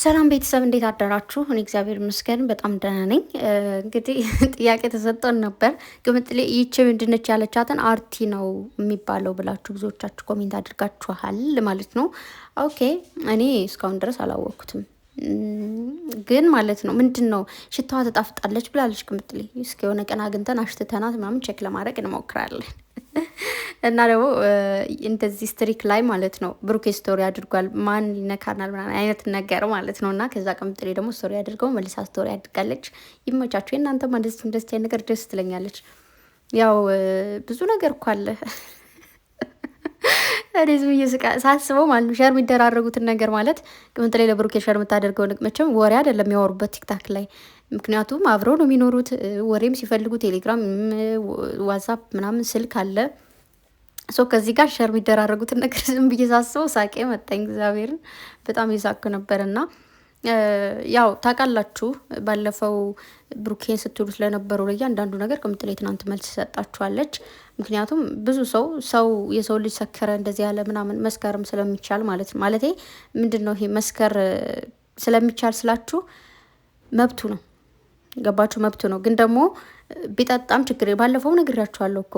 ሰላም ቤተሰብ እንዴት አደራችሁ? እኔ እግዚአብሔር ይመስገን በጣም ደህና ነኝ። እንግዲህ ጥያቄ ተሰጥቶን ነበር። ቅምጥሌ ይቺ ምንድነች ያለቻትን አርቲ ነው የሚባለው ብላችሁ ብዙዎቻችሁ ኮሜንት አድርጋችኋል ማለት ነው። ኦኬ እኔ እስካሁን ድረስ አላወቅኩትም፣ ግን ማለት ነው ምንድን ነው ሽታዋ ተጣፍጣለች ብላለች ቅምጥሌ። እስኪ የሆነ ቀን አግኝተን አሽትተናት ምናምን ቼክ ለማድረግ እንሞክራለን። እና ደግሞ እንደዚህ ስትሪክ ላይ ማለት ነው ብሩኬ ስቶሪ አድርጓል፣ ማን ይነካናል ምናምን አይነት ነገር ማለት ነው። እና ከዛ ቅምጥሌ ደግሞ ስቶሪ አድርገው መልሳ ስቶሪ አድርጋለች። ይመቻችሁ። የእናንተማ እንደዚህ ነገር ደስ ትለኛለች። ያው ብዙ ነገር እኮ አለ። እኔ ዝም ብዬ ሳስበው ማለት ነው ሸር የሚደራረጉትን ነገር ማለት ቅምጥሌ ለብሩኬ ሸር የምታደርገው መቼም ወሬ አይደለም የሚያወሩበት ቲክታክ ላይ። ምክንያቱም አብረው ነው የሚኖሩት። ወሬም ሲፈልጉ ቴሌግራም፣ ዋትሳፕ ምናምን ስልክ አለ። ከዚህ ጋር ሸር የሚደራረጉትን ነገር ዝም ብዬ ሳስበው ሳቄ መጣኝ። እግዚአብሔርን በጣም የሳኩ ነበር። እና ያው ታውቃላችሁ ባለፈው ብሩኬን ስትሉት ለነበረው ለእያንዳንዱ ነገር ቅምጥሌ ትናንት መልስ ሰጣችኋለች። ምክንያቱም ብዙ ሰው የሰው ልጅ ሰከረ እንደዚህ ያለ ምናምን መስከርም ስለሚቻል ማለቴ ምንድን ነው ይሄ መስከር ስለሚቻል ስላችሁ መብቱ ነው። ገባችሁ? መብቱ ነው። ግን ደግሞ ቢጠጣም ችግር ባለፈው ነግራችኋለሁ እኮ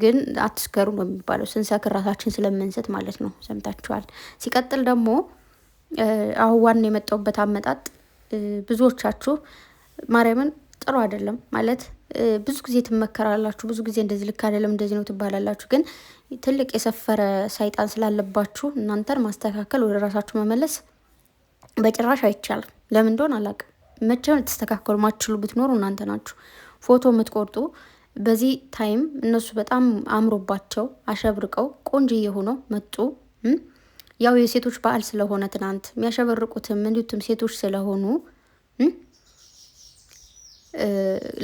ግን አትስከሩ ነው የሚባለው። ስንሰክር ራሳችን ስለምንስት ማለት ነው። ሰምታችኋል። ሲቀጥል ደግሞ አሁን ዋና የመጣሁበት አመጣጥ ብዙዎቻችሁ ማርያምን ጥሩ አይደለም ማለት ብዙ ጊዜ ትመከራላችሁ። ብዙ ጊዜ እንደዚህ ልክ አይደለም እንደዚህ ነው ትባላላችሁ። ግን ትልቅ የሰፈረ ሰይጣን ስላለባችሁ እናንተን ማስተካከል ወደ ራሳችሁ መመለስ በጭራሽ አይቻልም። ለምን እንደሆነ አላውቅም። መቼም ልትስተካከሉ ማትችሉ ብትኖሩ እናንተ ናችሁ። ፎቶ የምትቆርጡ በዚህ ታይም እነሱ በጣም አምሮባቸው አሸብርቀው ቆንጆዬ ሆነው መጡ። ያው የሴቶች በዓል ስለሆነ ትናንት የሚያሸበርቁትም እንዲሁም ሴቶች ስለሆኑ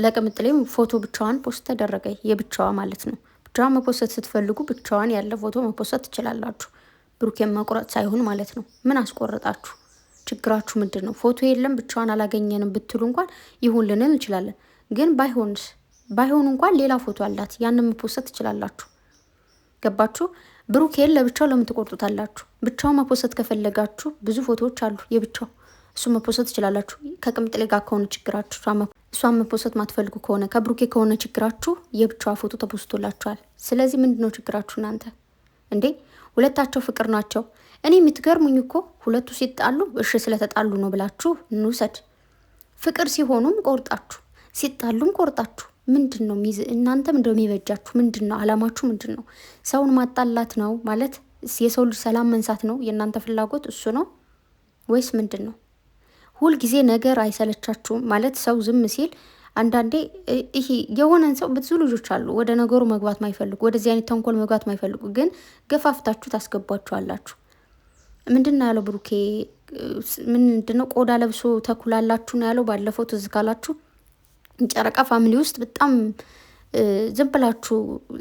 ለቅምጥሌም ፎቶ ብቻዋን ፖስት ተደረገ። የብቻዋ ማለት ነው። ብቻዋን መፖሰት ስትፈልጉ ብቻዋን ያለ ፎቶ መፖሰት ትችላላችሁ። ብሩኬን መቁረጥ ሳይሆን ማለት ነው። ምን አስቆረጣችሁ? ችግራችሁ ምንድን ነው? ፎቶ የለም ብቻዋን አላገኘንም ብትሉ እንኳን ይሁን ልንል እንችላለን። ግን ባይሆን እንኳን ሌላ ፎቶ አላት፣ ያንን መፖሰት ትችላላችሁ። ገባችሁ? ብሩኬን ለብቻው ለምን ትቆርጡታላችሁ? ብቻው መፖሰት ከፈለጋችሁ ብዙ ፎቶዎች አሉ የብቻው፣ እሱ መፖሰት ትችላላችሁ። ከቅምጥሌ ጋር ከሆነ ችግራችሁ፣ እሷን መፖሰት ማትፈልጉ ከሆነ ከብሩኬ ከሆነ ችግራችሁ የብቻዋ ፎቶ ተፖስቶላችኋል። ስለዚህ ምንድን ነው ችግራችሁ እናንተ እንዴ? ሁለታቸው ፍቅር ናቸው። እኔ የምትገርሙኝ እኮ ሁለቱ ሲጣሉ እሺ ስለተጣሉ ነው ብላችሁ እንውሰድ። ፍቅር ሲሆኑም ቆርጣችሁ ሲጣሉም ቆርጣችሁ ምንድን ነው እናንተ ምንድነው የሚበጃችሁ? ምንድን ነው አላማችሁ? ምንድን ነው ሰውን ማጣላት ነው ማለት? የሰው ልጅ ሰላም መንሳት ነው የእናንተ ፍላጎት? እሱ ነው ወይስ ምንድን ነው? ሁልጊዜ ነገር አይሰለቻችሁም ማለት? ሰው ዝም ሲል አንዳንዴ ይሄ የሆነን ሰው ብዙ ልጆች አሉ ወደ ነገሩ መግባት ማይፈልጉ፣ ወደዚህ አይነት ተንኮል መግባት ማይፈልጉ፣ ግን ገፋፍታችሁ ታስገቧችኋላችሁ። ምንድን ነው ያለው ብሩኬ? ምንድን ነው ቆዳ ለብሶ ተኩላላችሁ ነው ያለው ባለፈው ትዝ ካላችሁ። ጨረቃ ፋሚሊ ውስጥ በጣም ዝም ብላችሁ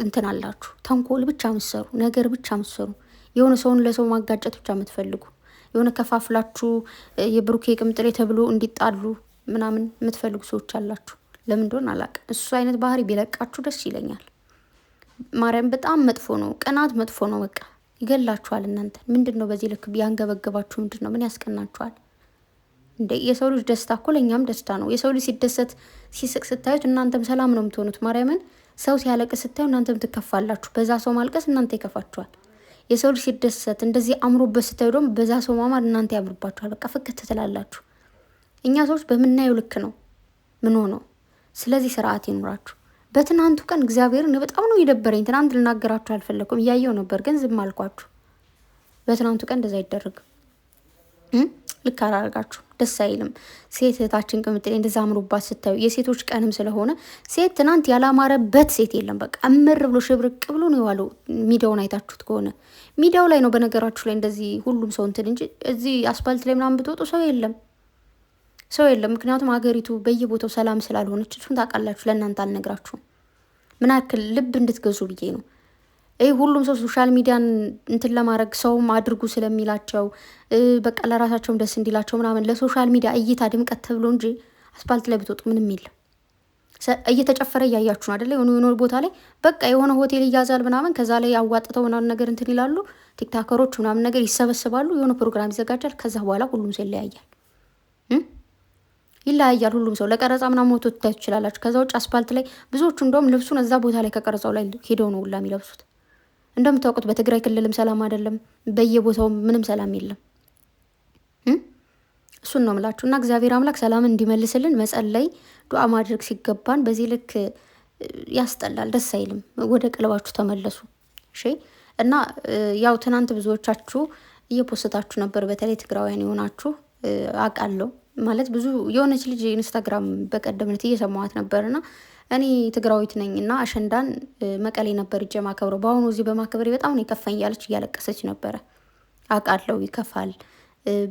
እንትን አላችሁ። ተንኮል ብቻ ምሰሩ፣ ነገር ብቻ ምሰሩ፣ የሆነ ሰውን ለሰው ማጋጨት ብቻ የምትፈልጉ፣ የሆነ ከፋፍላችሁ የብሩኬ ቅምጥሌ ተብሎ እንዲጣሉ ምናምን የምትፈልጉ ሰዎች አላችሁ። ለምን እንደሆነ አላውቅም። እሱ አይነት ባህሪ ቢለቃችሁ ደስ ይለኛል። ማርያም በጣም መጥፎ ነው። ቅናት መጥፎ ነው። በቃ ይገላችኋል። እናንተ ምንድን ነው በዚህ ልክ ቢያንገበገባችሁ? ምንድን ነው ምን ያስቀናችኋል እንዴ? የሰው ልጅ ደስታ እኮ ለእኛም ደስታ ነው። የሰው ልጅ ሲደሰት ሲስቅ ስታዩት እናንተም ሰላም ነው የምትሆኑት። ማርያምን ሰው ሲያለቅስ ስታዩ እናንተም ትከፋላችሁ። በዛ ሰው ማልቀስ እናንተ ይከፋችኋል። የሰው ልጅ ሲደሰት እንደዚህ አምሮበት ስታዩ ደግሞ በዛ ሰው ማማር እናንተ ያምርባችኋል። በቃ ፍክት ትላላችሁ። እኛ ሰዎች በምናየው ልክ ነው ምን ሆነው። ስለዚህ ስርዓት ይኑራችሁ። በትናንቱ ቀን እግዚአብሔርን በጣም ነው የደበረኝ። ትናንት ልናገራችሁ አልፈለኩም፣ እያየው ነበር ግን ዝም አልኳችሁ። በትናንቱ ቀን እንደዛ አይደረግም። ልክ አላደርጋችሁ፣ ደስ አይልም። ሴት እህታችን ቅምጥሌ እንደዛ አምሮባት ስታዩ የሴቶች ቀንም ስለሆነ ሴት ትናንት ያላማረበት ሴት የለም። በቃ እምር ብሎ ሽብርቅ ብሎ ነው የዋለው። ሚዲያውን አይታችሁት ከሆነ ሚዲያው ላይ ነው በነገራችሁ ላይ እንደዚህ ሁሉም ሰው እንትን እንጂ እዚህ አስፓልት ላይ ምናምን ብትወጡ ሰው የለም። ምክንያቱም ሀገሪቱ በየቦታው ሰላም ስላልሆነች እሱን ታውቃላችሁ። ለእናንተ አልነግራችሁም። ምን ያክል ልብ እንድትገዙ ብዬ ነው። ይህ ሁሉም ሰው ሶሻል ሚዲያን እንትን ለማድረግ ሰውም አድርጉ ስለሚላቸው በቃ ለራሳቸውም ደስ እንዲላቸው ምናምን ለሶሻል ሚዲያ እይታ ድምቀት ተብሎ እንጂ አስፓልት ላይ ብትወጡ ምንም የለም። እየተጨፈረ እያያችሁ ነው አይደለ? የሆነ ቦታ ላይ በቃ የሆነ ሆቴል ይያዛል ምናምን፣ ከዛ ላይ ያዋጥተው ምናምን ነገር እንትን ይላሉ። ቲክታከሮች ምናምን ነገር ይሰበስባሉ፣ የሆነ ፕሮግራም ይዘጋጃል። ከዛ በኋላ ሁሉም ሰው ይለያያል። ይለያያል። ሁሉም ሰው ለቀረጻ ምናምን ሞቶ ትታዩ ትችላላችሁ። ከዛ ውጭ አስፓልት ላይ ብዙዎቹ እንደውም ልብሱን እዛ ቦታ ላይ ከቀረጻው ላይ ሄደው ነው ሁላ የሚለብሱት። እንደምታውቁት በትግራይ ክልልም ሰላም አይደለም፣ በየቦታው ምንም ሰላም የለም። እሱን ነው ምላችሁ እና እግዚአብሔር አምላክ ሰላምን እንዲመልስልን መጸለይ፣ ዱዓ ማድረግ ሲገባን በዚህ ልክ ያስጠላል፣ ደስ አይልም። ወደ ቀልባችሁ ተመለሱ እሺ። እና ያው ትናንት ብዙዎቻችሁ እየፖስታችሁ ነበር፣ በተለይ ትግራውያን የሆናችሁ አውቃለሁ። ማለት ብዙ የሆነች ልጅ ኢንስታግራም በቀደምነት እየሰማዋት ነበርና እኔ ትግራዊት ነኝ እና አሸንዳን መቀሌ ነበር እጄ ማከብረው፣ በአሁኑ እዚህ በማከበሬ በጣም ነው የከፋኝ እያለች እያለቀሰች ነበረ። አውቃለሁ ይከፋል፣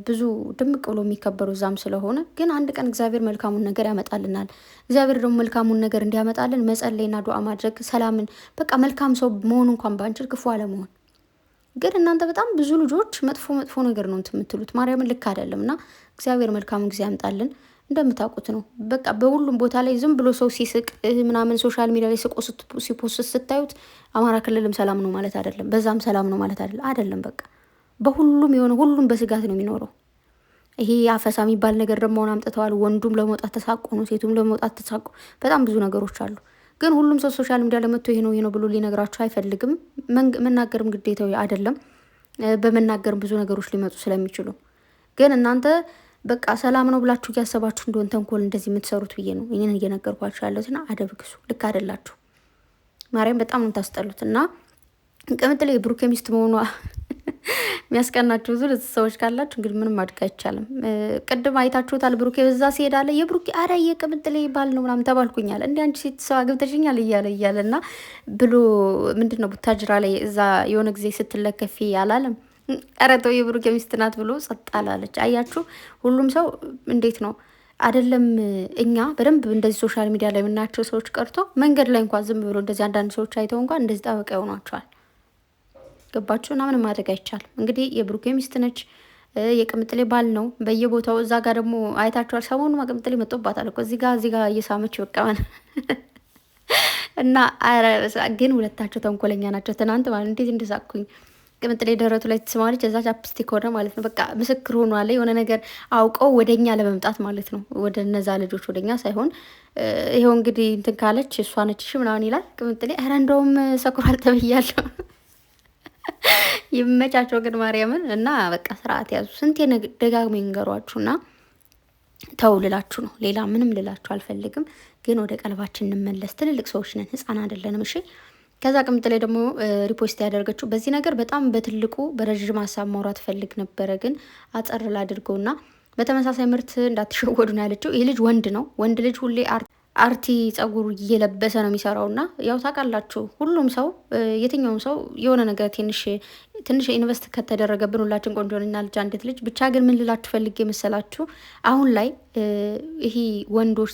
ብዙ ድምቅ ብሎ የሚከበሩ እዛም ስለሆነ፣ ግን አንድ ቀን እግዚአብሔር መልካሙን ነገር ያመጣልናል። እግዚአብሔር ደግሞ መልካሙን ነገር እንዲያመጣልን መጸለይና ዱዓ ማድረግ፣ ሰላምን በቃ መልካም ሰው መሆን እንኳን ባንችል ክፉ አለመሆን። ግን እናንተ በጣም ብዙ ልጆች መጥፎ ነገር ነው የምትሉት። ማርያምን ልክ አይደለም እና እግዚአብሔር መልካሙን ጊዜ ያምጣልን። እንደምታውቁት ነው በቃ በሁሉም ቦታ ላይ ዝም ብሎ ሰው ሲስቅ ምናምን ሶሻል ሚዲያ ላይ ስቆ ሲፖስት ስታዩት አማራ ክልልም ሰላም ነው ማለት አይደለም፣ በዛም ሰላም ነው ማለት አይደለም። በቃ በሁሉም የሆነ ሁሉም በስጋት ነው የሚኖረው። ይሄ አፈሳ የሚባል ነገር ደግሞ አምጥተዋል። ወንዱም ለመውጣት ተሳቆ ነው፣ ሴቱም ለመውጣት ተሳቆ፣ በጣም ብዙ ነገሮች አሉ። ግን ሁሉም ሰው ሶሻል ሚዲያ ለመጥቶ ይሄ ነው ብሎ ሊነግራችሁ አይፈልግም። መናገርም ግዴታዊ አይደለም። በመናገርም ብዙ ነገሮች ሊመጡ ስለሚችሉ ግን እናንተ በቃ ሰላም ነው ብላችሁ እያሰባችሁ እንደሆን ተንኮል እንደዚህ የምትሰሩት ብዬ ነው ይህን እየነገርኳችሁ ያለሁትና አደብ ግዙ። ልክ አይደላችሁ። ማርያም በጣም ነው ታስጠሉት። እና ቅምጥሌ የብሩኬ ሚስት መሆኗ የሚያስቀናችሁ ብዙ ሰዎች ካላችሁ እንግዲህ ምንም ማድረግ አይቻልም። ቅድም አይታችሁታል። ብሩኬ በዛ ሲሄድ አለ የብሩኬ አረ የቅምጥሌ ባል ነው ምናምን ተባልኩኛል። እንዲ አንቺ ሴት ሰው አግብተሽኛል እያለ እና ብሎ ምንድን ነው ቡታጅራ ላይ እዛ የሆነ ጊዜ ስትለከፊ አላለም? ኧረ ተው የብሩኬ ሚስት ናት ብሎ ጸጥ አላለች። አያችሁ ሁሉም ሰው እንዴት ነው አይደለም። እኛ በደንብ እንደዚህ ሶሻል ሚዲያ ላይ የምናያቸው ሰዎች ቀርቶ መንገድ ላይ እንኳን ዝም ብሎ እንደዚህ አንዳንድ ሰዎች አይተው እንኳን እንደዚህ ጠበቃ ይሆኗቸዋል። ገባችሁ? እና ምንም ማድረግ አይቻልም። እንግዲህ የብሩኬ ሚስት ነች፣ የቅምጥሌ ባል ነው በየቦታው። እዛ ጋር ደግሞ አይታችኋል። ሰሞኑን ቅምጥሌ መጦባታል እኮ እዚህ ጋር እየሳመች በቃመን እና ግን ሁለታቸው ተንኮለኛ ናቸው። ትናንት ማለት እንዴት እንደሳቅኩኝ ቅምጥሌ ደረቱ ላይ ትስማለች፣ እዛ ቻፕስቲክ ሆነ ማለት ነው። በቃ ምስክር ሆኗል። የሆነ ነገር አውቀው ወደኛ ለመምጣት ማለት ነው። ወደ እነዛ ልጆች ወደኛ ሳይሆን ይኸው እንግዲህ እንትን ካለች እሷ ነች ምናምን ይላል ቅምጥሌ። ኧረ እንደውም ሰኩራል ተብያለሁ። ይመቻቸው ግን ማርያምን። እና በቃ ስርዓት ያዙ። ስንቴ ደጋግሞ ይንገሯችሁና ተው ልላችሁ ነው። ሌላ ምንም ልላችሁ አልፈልግም። ግን ወደ ቀልባችን እንመለስ። ትልልቅ ሰዎች ነን፣ ህፃን አይደለንም። እሺ። ከዛ ቅምጥሌ ደግሞ ሪፖስት ያደርገችው በዚህ ነገር በጣም በትልቁ በረዥም ሀሳብ ማውራት ፈልግ ነበረ፣ ግን አጸር ላድርገውና በተመሳሳይ ምርት እንዳትሸወዱ ነው ያለችው። ይህ ልጅ ወንድ ነው። ወንድ ልጅ ሁሌ አርቲ ጸጉር እየለበሰ ነው የሚሰራው። እና ያው ታውቃላችሁ ሁሉም ሰው የትኛውም ሰው የሆነ ነገር ትንሽ ኢንቨስት ከተደረገብን ሁላችን ቆንጆ ነና ልጅ አንዲት ልጅ ብቻ። ግን ምን ልላችሁ ፈልጌ መሰላችሁ አሁን ላይ ይሄ ወንዶች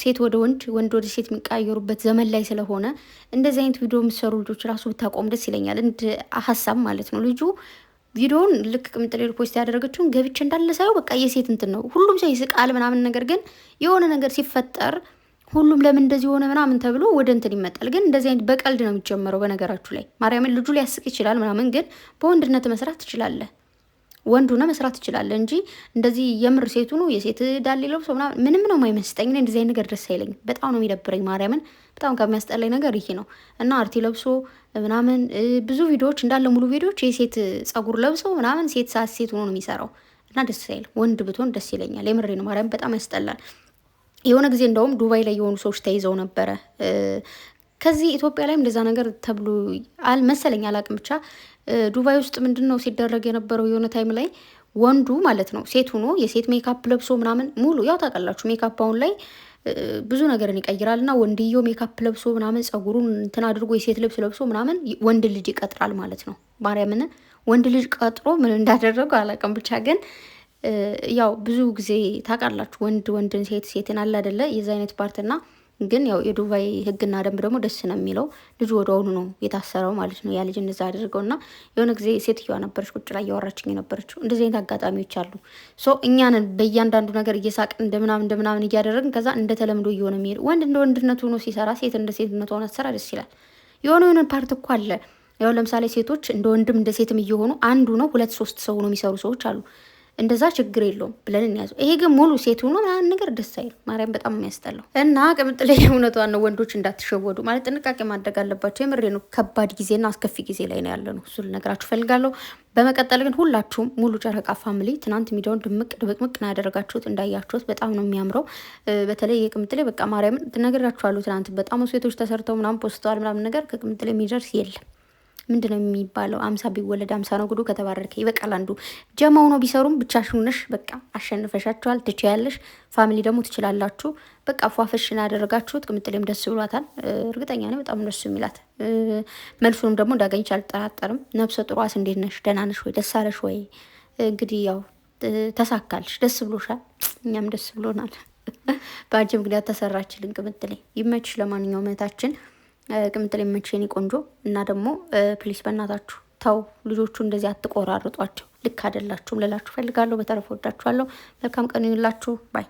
ሴት ወደ ወንድ ወንድ ወደ ሴት የሚቀያየሩበት ዘመን ላይ ስለሆነ እንደዚህ አይነት ቪዲዮ የምትሰሩ ልጆች ራሱ ብታቆም ደስ ይለኛል፣ እንደ ሀሳብ ማለት ነው። ልጁ ቪዲዮውን ልክ ቅምጥሌ ፖስት ያደረገችውን ገብቼ እንዳለ ሳየው በቃ የሴት እንትን ነው። ሁሉም ሰው ይስቃል ምናምን፣ ነገር ግን የሆነ ነገር ሲፈጠር ሁሉም ለምን እንደዚህ ሆነ ምናምን ተብሎ ወደ እንትን ይመጣል። ግን እንደዚህ አይነት በቀልድ ነው የሚጀመረው። በነገራችሁ ላይ ማርያምን ልጁ ሊያስቅ ይችላል ምናምን፣ ግን በወንድነት መስራት ትችላለህ፣ ወንዱ ነው መስራት ትችላለህ እንጂ እንደዚህ የምር ሴቱ ነው የሴት ዳሌ ለብሶ ምናምን ምንም ነው የማይመስጠኝ። እንደዚህ አይነት ነገር ደስ አይለኝም፣ በጣም ነው የሚደብረኝ። ማርያምን በጣም ከሚያስጠላኝ ነገር ይሄ ነው። እና አርቲ ለብሶ ምናምን ብዙ ቪዲዮዎች እንዳለ ሙሉ ቪዲዮዎች የሴት ጸጉር ለብሶ ምናምን ሴት ሆኖ ነው የሚሰራው። እና ደስ አይልም። ወንድ ብትሆን ደስ ይለኛል። የምሬ ነው። ማርያም በጣም ያስጠላል። የሆነ ጊዜ እንደውም ዱባይ ላይ የሆኑ ሰዎች ተይዘው ነበረ። ከዚህ ኢትዮጵያ ላይም እንደዛ ነገር ተብሎ መሰለኝ አላቅም። ብቻ ዱባይ ውስጥ ምንድን ነው ሲደረግ የነበረው የሆነ ታይም ላይ ወንዱ ማለት ነው ሴት ሆኖ የሴት ሜካፕ ለብሶ ምናምን ሙሉ ያው ታውቃላችሁ ሜካፕ አሁን ላይ ብዙ ነገርን ይቀይራል። እና ወንድየው ሜካፕ ለብሶ ምናምን ጸጉሩን እንትን አድርጎ የሴት ልብስ ለብሶ ምናምን ወንድ ልጅ ይቀጥራል ማለት ነው። ማርያምን ወንድ ልጅ ቀጥሮ ምን እንዳደረጉ አላውቅም። ብቻ ግን ያው ብዙ ጊዜ ታውቃላችሁ ወንድን ሴትን አለ አይደለ የዛ አይነት ፓርትና ግን ያው የዱባይ ሕግና ደንብ ደግሞ ደስ ነው የሚለው። ልጁ ወደ አሁኑ ነው የታሰረው ማለት ነው። ያ ልጅ እንደዛ አድርገው እና የሆነ ጊዜ ሴትዮዋ ነበረች ቁጭ ላይ እያወራችኝ የነበረችው። እንደዚህ አይነት አጋጣሚዎች አሉ። እኛንን በእያንዳንዱ ነገር እየሳቅን እንደምናምን እያደረግን ከዛ እንደተለምዶ እየሆነ የሚሄድ ወንድ እንደ ወንድነቱ ሆኖ ሲሰራ ሴት እንደ ሴትነቱ ሆነ ሰራ ደስ ይላል። የሆነ ፓርት እኮ አለ። ያው ለምሳሌ ሴቶች እንደ ወንድም እንደ ሴትም እየሆኑ አንዱ ነው 2-3 ሰው ነው የሚሰሩ ሰዎች አሉ። እንደዛ ችግር የለውም ብለን እንያዘው። ይሄ ግን ሙሉ ሴት ሆኖ ምናምን ነገር ደስ አይልም። ማርያም በጣም የሚያስጠላው እና ቅምጥሌ እውነቷን ነው። ወንዶች እንዳትሸወዱ ማለት ጥንቃቄ ማድረግ አለባቸው። የምሬ ነው። ከባድ ጊዜና አስከፊ ጊዜ ላይ ነው ያለ ነው። እሱ ልነግራችሁ ፈልጋለሁ። በመቀጠል ግን ሁላችሁም ሙሉ ጨረቃ ፋሚሊ ትናንት ሚዲያውን ድምቅ ድብቅምቅ ነው ያደረጋችሁት። እንዳያችሁት በጣም ነው የሚያምረው። በተለይ የቅምጥሌ በቃ ማርያምን ትነግራችኋለሁ። ትናንት በጣም ሴቶች ተሰርተው ምናምን ፖስተዋል ምናምን ነገር ከቅምጥሌ የሚደርስ የለም። ምንድን ነው የሚባለው? አምሳ ቢወለድ አምሳ ነው ጉዱ ከተባረርከ ይበቃል። አንዱ ጀማው ነው ቢሰሩም ብቻሽን ነሽ። በቃ አሸንፈሻቸዋል። ትችያለሽ። ፋሚሊ ደግሞ ትችላላችሁ። በቃ ፏፈሽን ያደረጋችሁት። ቅምጥሌም ደስ ብሏታል። እርግጠኛ ነኝ በጣም ደስ የሚላት መልሱንም ደግሞ እንዳገኘች አልጠራጠርም። ነፍሰ ጥሯስ እንዴት ነሽ? ደህና ነሽ ወይ? ደስ አለሽ ወይ? እንግዲህ ያው ተሳካልሽ። ደስ ብሎሻል። እኛም ደስ ብሎናል። በአንቺ ምክንያት ተሰራችልን ቅምጥሌ። ይመችሽ። ለማንኛውም እህታችን ቅምጥሌ መቼኔ ቆንጆ እና ደግሞ ፕሊስ በእናታችሁ ተው ልጆቹ እንደዚህ አትቆራርጧቸው። ልክ አይደላችሁም ልላችሁ ፈልጋለሁ። በተረፈ ወዳችኋለሁ። መልካም ቀን ይሁንላችሁ ባይ